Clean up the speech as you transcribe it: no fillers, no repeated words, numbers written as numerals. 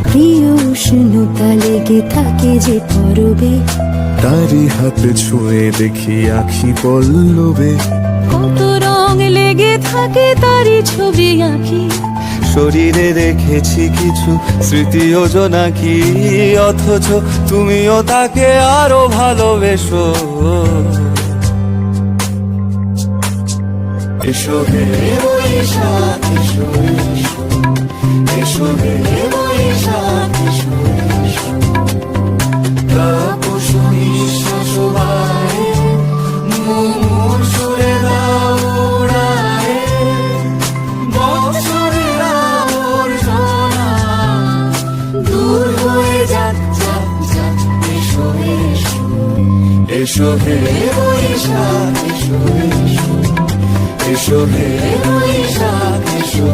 প্রিয় উষ্ণতা লেগে থাকে যে পরবে, তারি হাতে ছুঁয়ে দেখি আখি পল্লবে। কত রং লেগে থাকে তারই ছবি আঁকি, শরীরে রেখেছি কিছু স্মৃতি ও জোনাকি, অথচ তুমিও তাকে আরো ভালোবেসো। এসো হে বৈশাখ এসো, এসো হে বৈশাখ এসো, তাপস নিঃশ্বাস বায়ে, মুমুর সুরে দাও উড়ায়ে, বৎসরের আবর্জনা দূর হয়ে যাক যাক যাক। এসো এসো, এসো হে বৈশাখ এসো, এসো হে বৈশাখ এসো।